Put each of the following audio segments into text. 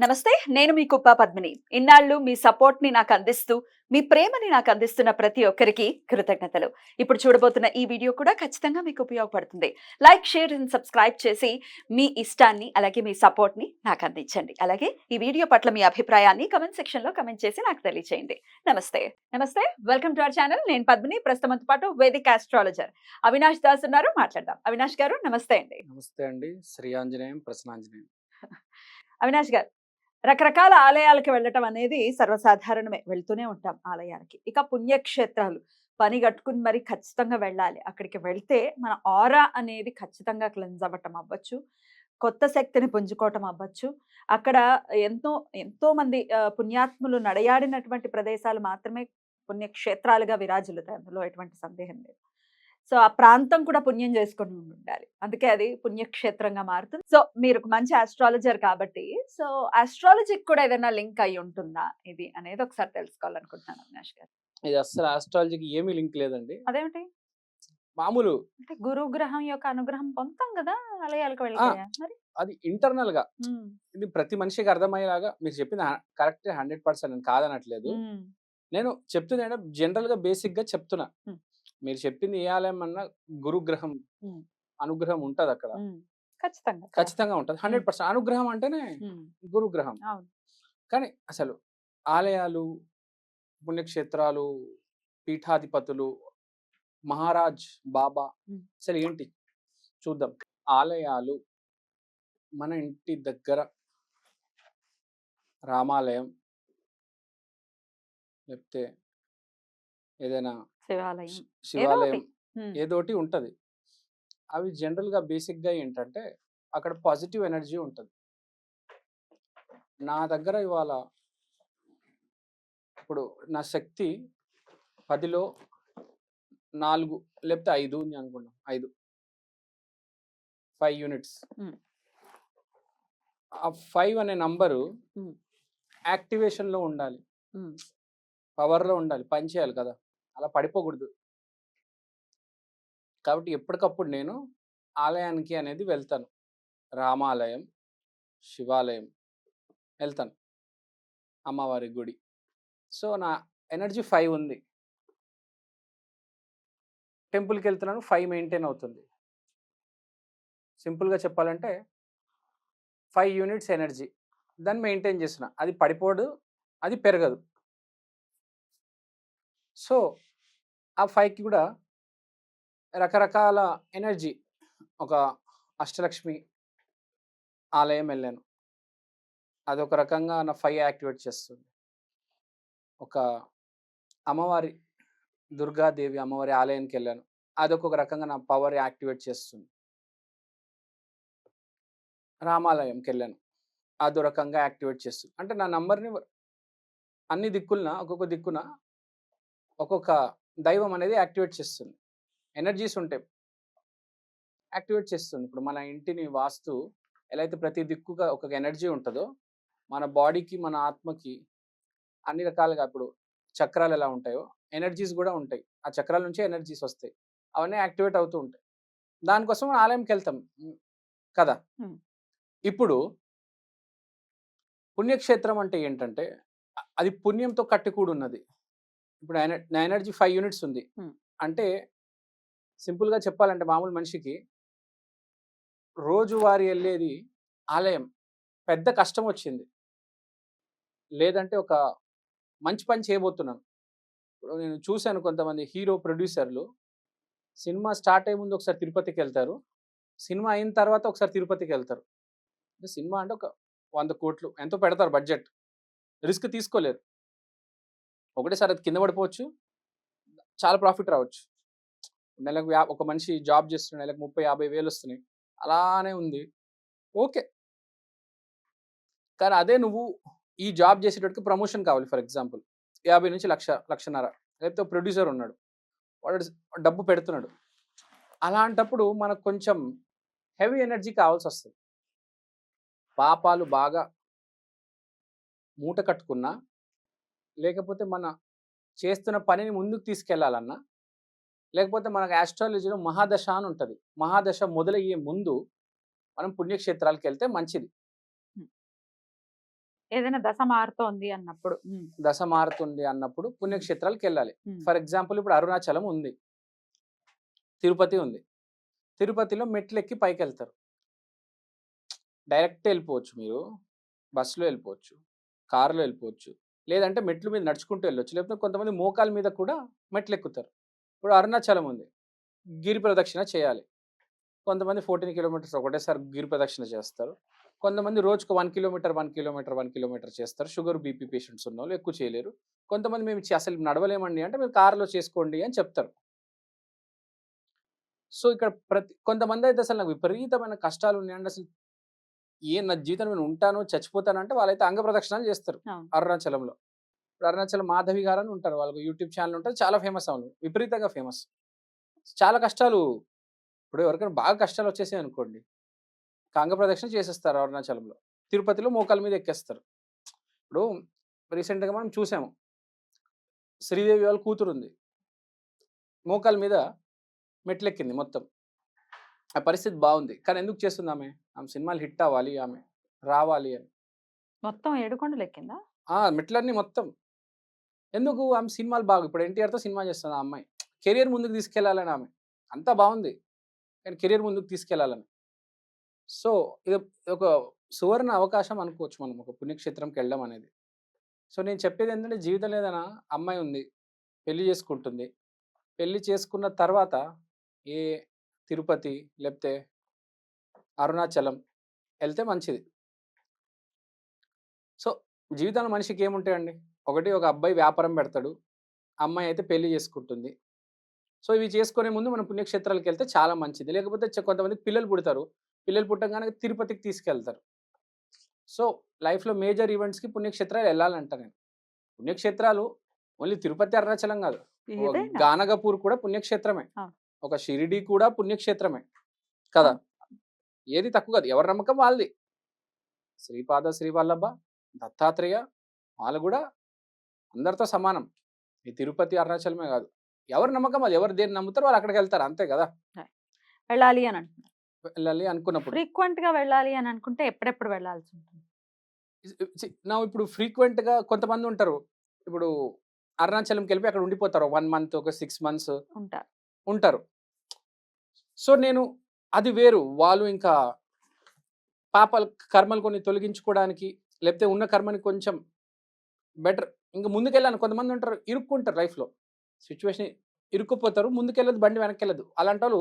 నమస్తే. నేను మీ కుప్ప పద్మిని. ఇన్నాళ్ళు మీ సపోర్ట్‌ని నాకందిస్తూ, మీ ప్రేమని నాకందిస్తున్న ప్రతి ఒక్కరికి కృతజ్ఞతలు. ఇప్పుడు చూడబోతున్న ఈ వీడియో కూడా ఖచ్చితంగా మీకు ఉపయోగపడుతుంది. లైక్, షేర్ అండ్ సబ్స్క్రైబ్ చేసి మీ ఇష్టాన్ని, అలాగే మీ సపోర్ట్‌ని నాకందించండి. అలాగే ఈ వీడియో పట్ల మీ అభిప్రాయాన్ని కామెంట్ సెక్షన్‌లో కామెంట్ చేసి నాకు తెలియజేయండి. నమస్తే. నమస్తే. Welcome to our channel. నేను పద్మిని. ప్రస్తుతం మనతో పాటు వేదిక్ ఆస్ట్రాలజర్ అవినాష్ దాస్ ఉన్నారు. మాట్లాడదాం. అవినాష్ గారు నమస్తే అండి. నమస్తే అండి. శ్రీ ఆంజనేయం ప్రసన్నాంజనేయం. అవినాష్ గారు, రకరకాల ఆలయాలకు వెళ్ళటం అనేది సర్వసాధారణమే. వెళ్తూనే ఉంటాం ఆలయాలకి. ఇక పుణ్యక్షేత్రాలు పని గట్టుకుని మరి ఖచ్చితంగా వెళ్ళాలి. అక్కడికి వెళ్తే మన ఆరా అనేది ఖచ్చితంగా క్లెన్స్ అవ్వటం అవ్వచ్చు. కొత్త శక్తిని పుంజుకోవటం అవ్వచ్చు. అక్కడ ఎంతో ఎంతో మంది పుణ్యాత్ములు నడయాడినటువంటి ప్రదేశాలు మాత్రమే పుణ్యక్షేత్రాలుగా విరాజిల్లుతాయి. అందులో ఎటువంటి సందేహం లేదు. సో, ఆ ప్రాంతం కూడా పుణ్యం చేసుకొని ఉండాలి. అందుకే అది పుణ్యక్షేత్రంగా మారుతుంది. సో, మీరు ఒక మంచి ఆస్ట్రాలజర్ కాబట్టి, సో, ఆస్ట్రాలజీకి కూడా ఏదైనా లింక్ అయ్యి ఉంటుందా ఇది అనేది ఒకసారి తెలుసుకోవాలనుకుంటున్నాను అవినాష్ గారు. ఇది అస్సలు ఆస్ట్రాలజీకి ఏమీ లింక్ లేదండి. అదేమిటి? మామూలు అంటే గురువు గ్రహం యొక్క అనుగ్రహం పొందుతాం గదా! ఆలయాలకు వెళ్తే. ఆ! మరి? అది ఇంటర్నల్‌గా. హ్మ్. ఇది ప్రతి మనిషికి అర్థమయ్యేలాగా మీరు చెప్పింది కరెక్టే 100% నేను కాదనట్లేదు. హ్మ్. నేను చెప్తుందేంటంటే జనరల్‌గా బేసిక్‌గా చెప్తున్నా. హ్మ్. మీరు చెప్పింది ఏ ఆలయం అన్నా గురుగ్రహం హ్మ్. అనుగ్రహం ఉంటదక్కడ. హ్మ్. ఖచ్చితంగా. ఖచ్చితంగా ఉంటది. హ్మ్. 100% అనుగ్రహం అంటేనే హ్మ్. గురుగ్రహం. అవును. కానీ అసలు ఆలయాలు, పుణ్యక్షేత్రాలు, పీఠాధిపతులు, మహారాజ్, బాబా హ్మ్. అసలేంటి చూద్దాం. ఆలయాలు మన ఇంటి దగ్గర రామాలయం, లేకపోతే ఏదైనా శివాలయం. శివాలయం ఏదోకటి. హ్మ్. ఏదోటి ఉంటది. అవి జనరల్‌గా బేసిక్‌గా ఏంటంటే, అక్కడ పాజిటివ్ ఎనర్జీ ఉంటది. నా దగ్గర ఇవాళ ఇప్పుడు నా శక్తి 10లో 4 లేకపోతే 5 ఉంది అనుకుందాం. 5 యూనిట్స్. హ్మ్. ఆ 5 అనే నంబరు హ్మ్. యాక్టివేషన్‌లో ఉండాలి. హ్మ్. పవర్‌లో ఉండాలి. పని చేయాలి కదా! అలా పడిపోకూడదు. కాబట్టి ఎప్పటికప్పుడు నేను ఆలయానికి అనేది వెళ్తాను. రామాలయం, శివాలయం ఎళ్తాను. అమ్మవారి గుడి. సో, నా ఎనర్జీ 5 ఉంది. టెంపుల్‌కెళ్తున్నాను 5 మెయింటైన్ అవుతుంది. సింపుల్‌గా చెప్పాలంటే 5 యూనిట్స్ ఎనర్జీ. దాన్ని మెయింటైన్ చేస్తున్నా. అది పడిపోదు, అది పెరగదు. సో, ఆ 5కి కూడా రకరకాల ఎనర్జీ ఒక అష్టలక్ష్మి ఆలయం ఎళ్ళాను. అదొక రకంగా నా 5 యాక్టివేట్ చేస్తుంది. ఒక అమ్మవారి దుర్గాదేవి అమ్మవారి ఆలయానికెళ్ళాను. అదొక రకంగా నా పవర్ యాక్టివేట్ చేస్తుంది. రామాలయంకెళ్ళాను. అదో రకంగా యాక్టివేట్ చేస్తుంది. అంటే నా నంబర్‌ని అన్ని దిక్కులన ఒక్కొక్క దిక్కున ఒక్కొక్క దైవం అనేది యాక్టివేట్ చేస్తుంది. ఎనర్జీస్ ఉంటాయి. యాక్టివేట్ చేస్తుంది. ఇప్పుడు మన ఇంటిని వాస్తు ఎలా అయితే ప్రతి దిక్కుగా ఒక ఎనర్జీ ఉంటదో, మన బాడీకి, మన ఆత్మకి అన్ని రకాలుగా ఇప్పుడు చక్రాలు ఎలా ఉంటాయో, ఎనర్జీస్ గూడా ఉంటాయి. ఆ చక్రాల నుంచే ఎనర్జీస్ వస్తాయి. అవన్నీ యాక్టివేట్ అవుతూ ఉంటాయి. దానికోసం మనం ఆలయంకెళ్తాం. కదా! హ్మ్. ఇప్పుడు పుణ్యక్షేత్రం అంటే ఏంటంటే, అది పుణ్యంతో కట్టి కూడున్నది. ఇప్పుడు నా ఎనర్జీ 5 యూనిట్స్ ఉంది. హ్మ్. అంటే సింపుల్‌గా చెప్పాలంటే మామూలు మనిషికి రోజువారీ ఎళ్ళేది ఆలయం. పెద్ద కష్టమొచ్చింది. లేదంటే ఒక మంచి పని చేయబోతున్నాను. ఇప్పుడు నేను చూసాను కొంతమంది హీరో ప్రొడ్యూసర్‌లు సినిమా స్టార్ట్ అయ్యే ముందు ఒకసారి తిరుపతికెళ్తారు. సినిమా అయిన తర్వాత ఒకసారి తిరుపతికెళ్తారు. అంటే సినిమా అంటే ఒక 100,00,00,000 ఎంతో పెడతారు బడ్జెట్. రిస్క్ తీసుకోలేరు. ఒకటేసారి అది కింద పడిపోవచ్చు. చాలా ప్రాఫిట్ రావచ్చు. నెలకు ఒక మనిషి జాబ్ చేస్తున్నాడు. నెలకు 30, 50 వేలొస్తున్నాయి. అలానే ఉంది. ఓకే. కానీ అదే నువ్వు ఈ జాబ్ చేసేటోడికి ప్రమోషన్ కావాలి ఫర్ ఎగ్జాంపుల్. 50-1,00,000, 1,50,000 లేకపోతే ప్రొడ్యూసర్ ఉన్నాడు. వాడు డబ్బు పెడుతున్నాడు. అలాంటప్పుడు మనకు కొంచెం హెవీ ఎనర్జీ కావాల్సొస్తది. పాపాలు బాగా మూట కట్టుకున్నా, లేకపోతే మన చేస్తున్న పనిని ముందుకు తీసుకెళ్లాలన్నా, లేకపోతే మనకు ఆస్ట్రాలజీలో మహాదశ అని ఉంటది. మహాదశ మొదలయ్యే ముందు మనం పుణ్యక్షేత్రాలకెళ్తే మంచిది. హ్మ్. ఏదైనా దశ మారుతోంది అన్నప్పుడు. దశ మారుతుంది అన్నప్పుడు పుణ్యక్షేత్రాలకు వెళ్ళాలి. ఉమ్. ఫర్ ఎగ్జాంపుల్ ఇప్పుడు అరుణాచలం ఉంది, తిరుపతి ఉంది. తిరుపతిలో మెట్లెక్కి పైకి వెళ్తారు. డైరెక్ట్ వెళ్ళిపోవచ్చు, మీరు బస్సులో వెళ్ళిపోవచ్చు, కారులో వెళ్ళిపోవచ్చు, లేదంటే మెట్ల మీద నడుచుకుంటూ వెళ్ళొచ్చు, లేకపోతే కొంతమంది మోకాల మీద కూడా మెట్లు ఎక్కుతారు. ఇప్పుడు అరుణాచలం ఉంది, గిరి ప్రదక్షిణ చేయాలి. కొంతమంది 14 కిలోమీటర్స్ ఒకటేసారి గిరి ప్రదక్షిణ చేస్తారు. కొంతమంది రోజుకు 1 కిలోమీటర్ 1 కిలోమీటర్ 1 కిలోమీటర్ చేస్తారు. షుగర్ బీపీ పేషెంట్స్ ఉన్న వాళ్ళు ఎక్కువ చేయలేరు. కొంతమంది మేము అసలు నడవలేమండి అంటే మీరు కారులో చేసుకోండి అని చెప్తారు. సో ఇక్కడ కొంతమంది అయితే అసలు నాకు విపరీతమైన కష్టాలు ఉన్నాయండి, అసలు నా జీవితం నేను ఉంటాను చచ్చిపోతానంటే వాళ్ళైతే అంగ ప్రదక్షిణాలు చేస్తారు అవును. అరుణాచలంలో. ఇప్పుడు అరుణాచలం మాధవి గారు అని ఉంటారు, వాళ్ళకి యూట్యూబ్ ఛానల్ ఉంటుంది, చాలా ఫేమస్ అవును, విపరీతంగా ఫేమస్. చాలా కష్టాలు, ఇప్పుడు ఎవరికైనా బాగా కష్టాలు వచ్చేసాయి అనుకోండి, అంగ ప్రదక్షిణ చేసేస్తారు అరుణాచలంలో. తిరుపతిలో మోకాల మీద ఎక్కేస్తారు. ఇప్పుడు రీసెంట్గా మనం చూసాము, శ్రీదేవి వాళ్ళ కూతురు ఉంది, మోకాల మీద మెట్లెక్కింది మొత్తం. ఆ పరిస్థితి బాగుంది, కానీ ఎందుకు చేస్తుంది ఆమె? ఆమె సినిమాలు హిట్ అవ్వాలి, ఆమె రావాలి అని. మొత్తం 7 కొండలు ఎక్కిందా? మెట్లన్నీ మొత్తం. ఎందుకు? ఆమె సినిమాలు బాగా, ఇప్పుడు ఎన్టీఆర్తో సినిమా చేస్తుంది ఆ అమ్మాయి, కెరియర్ ముందుకు తీసుకెళ్లాలని. ఆమె అంతా బాగుంది, కానీ కెరియర్ ముందుకు తీసుకెళ్లాలని. సో ఇది ఒక సువర్ణ అవకాశం అనుకోవచ్చు మనం, ఒక పుణ్యక్షేత్రంకి వెళ్ళడం అనేది. సో నేను చెప్పేది ఏంటంటే, జీవితం ఏదైనా అమ్మాయి ఉంది, పెళ్లి చేసుకుంటుంది, పెళ్లి చేసుకున్న తర్వాత ఏ తిరుపతి లేకపోతే అరుణాచలం వెళ్తే మంచిది. సో జీవితంలో మనిషికి ఏముంటాయండి? ఒకటి, ఒక అబ్బాయి వ్యాపారం పెడతాడు, అమ్మాయి అయితే పెళ్లి చేసుకుంటుంది. సో ఇవి చేసుకునే ముందు మనం పుణ్యక్షేత్రాలకు వెళ్తే చాలా మంచిది. లేకపోతే కొంతమందికి పిల్లలు పుడతారు, పిల్లలు పుట్టంగానే తిరుపతికి తీసుకెళ్తారు. సో లైఫ్లో మేజర్ ఈవెంట్స్కి పుణ్యక్షేత్రాలు వెళ్ళాలంట నేను. పుణ్యక్షేత్రాలు ఓన్లీ తిరుపతి అరుణాచలం కాదు, ఏదైనా. గానగపూర్ కూడా పుణ్యక్షేత్రమే, ఆ. ఒక షిరిడి కూడా పుణ్యక్షేత్రమే కదా. ఏది తక్కువ కాదు, ఎవరి నమ్మకం వాళ్ళది. శ్రీపాద శ్రీవల్లభ దత్తాత్రేయ వాళ్ళు కూడా అందరితో సమానం. ఈ తిరుపతి అరుణాచలమే కాదు, ఎవరి నమ్మకం అది, ఎవరు దేన్ని నమ్ముతారో వాళ్ళు అక్కడికి వెళ్తారు, అంతే కదా. వెళ్ళాలి అని అంటున్నారు. వెళ్ళాలి అనుకున్నప్పుడు ఫ్రీక్వెంట్ గా వెళ్ళాలి అని అనుకుంటే ఎప్పుడెప్పుడు వెళ్ళాల్సి ఉంటుంది? నా ఇప్పుడు ఫ్రీక్వెంట్గా కొంతమంది ఉంటారు, ఇప్పుడు అరుణాచలంకి వెళ్ళి అక్కడ ఉండిపోతారు 1 మంత్, ఒక 6 మంత్స్ ఉంటారు. ఉంటారు. సో నేను అది వేరు, వాళ్ళు ఇంకా పాపాలు కర్మలు కొన్ని తొలగించుకోవడానికి, లేకపోతే ఉన్న కర్మని కొంచెం బెటర్ ఇంకా ముందుకెళ్ళాను. కొంతమంది ఉంటారు ఇరుక్కుంటారు లైఫ్లో, సిచ్యువేషన్ ఇరుక్కుపోతారు, ముందుకెళ్ళదు, బండి వెనక్కి వెళ్ళదు. అలాంటి వాళ్ళు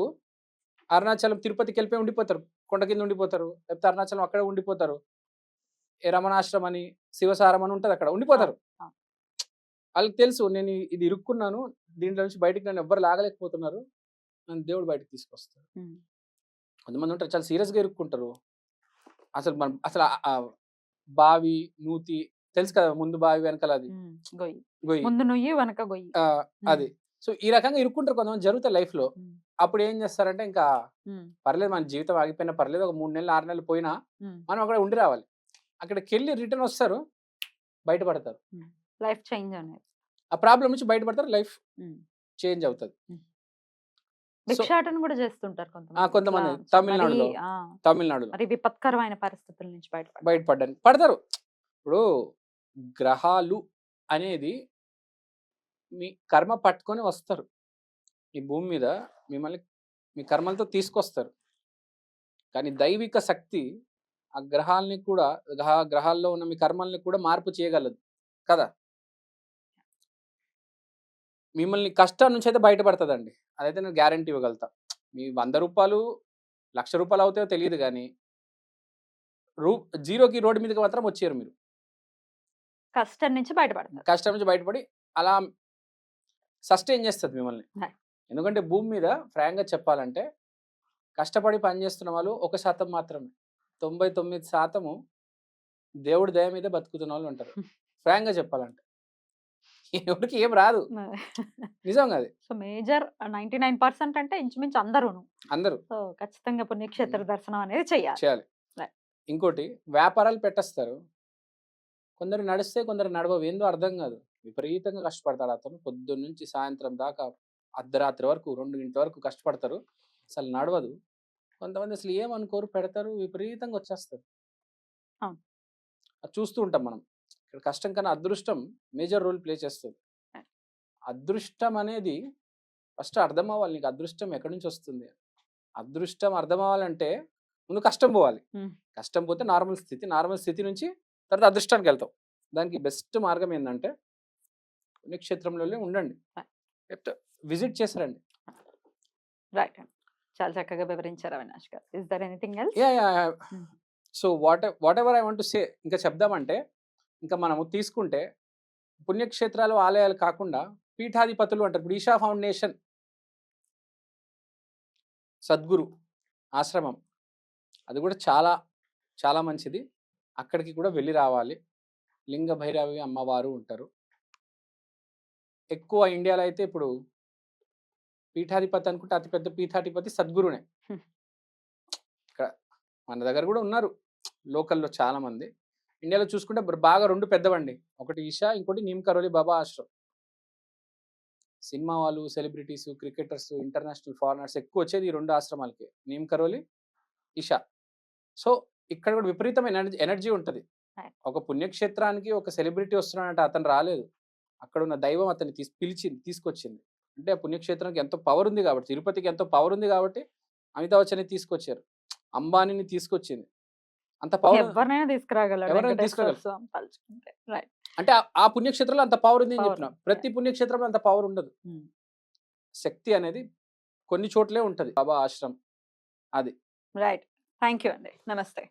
అరుణాచలం తిరుపతికి వెళ్ళిపోయి ఉండిపోతారు, కొండ కింద ఉండిపోతారు, లేకపోతే అరుణాచలం అక్కడే ఉండిపోతారు. ఏ రమణాశ్రమం అని, శివసారం అని ఉంటుంది, అక్కడ ఉండిపోతారు. ఆ. వాళ్ళకి తెలుసు నేను ఇది ఇరుక్కున్నాను, దీంట్లో నుంచి బయటికి నన్ను ఎవ్వరు లాగలేకపోతున్నారు, నన్ను దేవుడు బయటకు తీసుకొస్తారు. కొంతమంది ఉంటారు చాలా సీరియస్గా ఇరుక్కుంటారు. అసలు మనం అసలు బావి నూతి తెలుసు కదా, ముందు బావి వెనకాల అది గొయ్యి, గొయ్యి, ముందు నుయ్యి వెనక గొయ్యి. అది. సో ఈ రకంగా ఇరుక్కుంటారు కొంతమంది, జరుగుతాయి లైఫ్ లో. అప్పుడు ఏం చేస్తారంటే, ఇంకా పర్లేదు మన జీవితం ఆగిపోయినా పర్లేదు, ఒక 3 నెలలు 6 నెలలు పోయినా మనం అక్కడ ఉండి రావాలి. అక్కడికి వెళ్ళి రిటర్న్ వస్తారు, బయటపడతారు, లైఫ్ చేంజ్ అనేది. ఆ ప్రాబ్లం నుంచి బయటపడతారు, లైఫ్ చేంజ్ అవుతుంది. భిక్షాటన కూడా చేస్తుంటారు కొంతమంది తమిళనాడులో మరి విపత్కరమైన పరిస్థితుల నుంచి బయటపడ్డానికి పడతారు. ఇప్పుడు గ్రహాలు అనేది మీ కర్మ పట్టుకొని వస్తారు ఈ భూమి మీద, మిమ్మల్ని మీ కర్మలతో తీసుకొస్తారు. కానీ దైవిక శక్తి ఆ గ్రహాలని కూడా, గ్రహాల్లో ఉన్న మీ కర్మల్ని కూడా మార్పు చేయగలదు కదా. మిమ్మల్ని కష్టం నుంచి అయితే బయటపడుతుందండి, అదైతే నేను గ్యారంటీ ఇవ్వగలుగుతా. మీ 100 రూపాయలు 1,00,000 రూపాయలు అవుతాయో తెలియదు, కానీ జీరోకి రోడ్డు మీదకి మాత్రం వచ్చారు మీరు. కష్టం నుంచి బయటపడి అలా సస్టైన్ చేస్తుంది మిమ్మల్ని. ఎందుకంటే భూమి మీద ఫ్రాంక్గా చెప్పాలంటే, కష్టపడి పనిచేస్తున్న వాళ్ళు 1% మాత్రమే, 99% దేవుడి దయ మీద బతుకుతున్న వాళ్ళు ఉంటారు. ఫ్రాంక్గా చెప్పాలంటే ఎవరికి ఏం రాదు, నిజంగా అది. సో మేజర్ 99% అంటే ఇంచుమించు అందరూ. సో ఖచ్చితంగా పుణ్యక్షేత్ర దర్శనం అనేది చేయాలి. ఇంకోటి, వ్యాపారాలు పెట్టేస్తారు, కొందరు నడిస్తే కొందరు నడవవు, ఏందో అర్థం కాదు. విపరీతంగా కష్టపడతాడు అతను, పొద్దున్న నుంచి సాయంత్రం దాకా, అర్ధరాత్రి వరకు 2 గంటల వరకు కష్టపడతారు, అసలు నడవదు. కొంతమంది అసలు ఏమనుకోరు, పెడతారు, విపరీతంగా వచ్చేస్తారు. అది చూస్తూ ఉంటాం మనం. ఇక్కడ కష్టం కన్నా అదృష్టం మేజర్ రోల్ ప్లే చేస్తుంది. అదృష్టం అనేది ఫస్ట్ అర్థం అవ్వాలి. నీకు అదృష్టం ఎక్కడి నుంచి వస్తుంది? అదృష్టం అర్థం అవ్వాలంటే ముందు కష్టం పోవాలి. హ్మ్. కష్టం పోతే నార్మల్ స్థితి. నార్మల్ స్థితి నుంచి తర్వాత అదృష్టానికి వెళ్తాం. దానికి బెస్ట్ మార్గం ఏందంటే పుణ్యక్షేత్రంలోనే ఉండండి. విజిట్ చేసిరండి. రైట్ అండి. చాలా చక్కగా వివరించారు Avinash garu. Is there anything else? Yeah! Hmm. So whatever I want to say ఇంకా చెప్దామంటే, ఇంకా మనము తీసుకుంటే పుణ్యక్షేత్రాలు, ఆలయాలు కాకుండా పీఠాధిపతులు అంటారు. ఇప్పుడు ఈషా ఫౌండేషన్, సద్గురు ఆశ్రమం అది కూడా చాలా, చాలా మంచిది. అక్కడికి కూడా వెళ్ళి రావాలి. లింగ భైరవి అమ్మవారు ఉంటారు. ఎక్కువ ఇండియాలో అయితే ఇప్పుడు పీఠాధిపతి అనుకుంటే అతిపెద్ద పీఠాధిపతి సద్గురునే. హ్మ్. ఇక్కడ మన దగ్గర కూడా ఉన్నారు లోకల్‌లో చాలామంది. ఇండియాలో చూసుకుంటే బాగా 2 పెద్దవండి. ఒకటి ఈషా, ఇంకోటి నీమ్ కరోలి బాబా ఆశ్రమ్. సినిమా వాళ్ళు, సెలబ్రిటీస్, క్రికెటర్స్, ఇంటర్నేషనల్ ఫారినర్స్ ఎక్కువ వచ్చేది ఈ 2 ఆశ్రమాలకే. నీమ్ కరోలి, ఈషా. సో, ఇక్కడ కూడా విపరీతమైన ఎనర్జీ ఉంటది. రైట్. ఒక పుణ్యక్షేత్రానికి ఒక సెలబ్రిటీ వస్తున్నాడంటే అతను రాలేదు. అక్కడున్న దైవం అతన్ని పిలిచింది, తీసుకొచ్చింది. అంటే ఆ పుణ్యక్షేత్రానికి ఎంతో పవర్ ఉంది కాబట్టి, తిరుపతికి ఎంతో పవర్ ఉంది కాబట్టి అమితాబ్ బచ్చన్‌ని తీసుకొచ్చారు. అంబానీని తీసుకొచ్చింది. అంత పవర్ ఎవరినైనా తీసుకురాగలడు ఎవరైనా వెంకటేశ్వర తీసుకురాగలరు. స్వామి తలుచుకుంటే. రైట్. అంటే ఆ పుణ్యక్షేత్రంలో అంత పవర్ ఉంది అని పవర్ చెప్తున్నా. ఉంది. ప్రతి పుణ్యక్షేత్రంలో అంత పవర్ ఉండదు. హ్మ్. శక్తి అనేది కొన్ని చోట్లే ఉంటది. బాబా ఆశ్రమ్ అది. రైట్. థాంక్ యూ అండి. నమస్తే.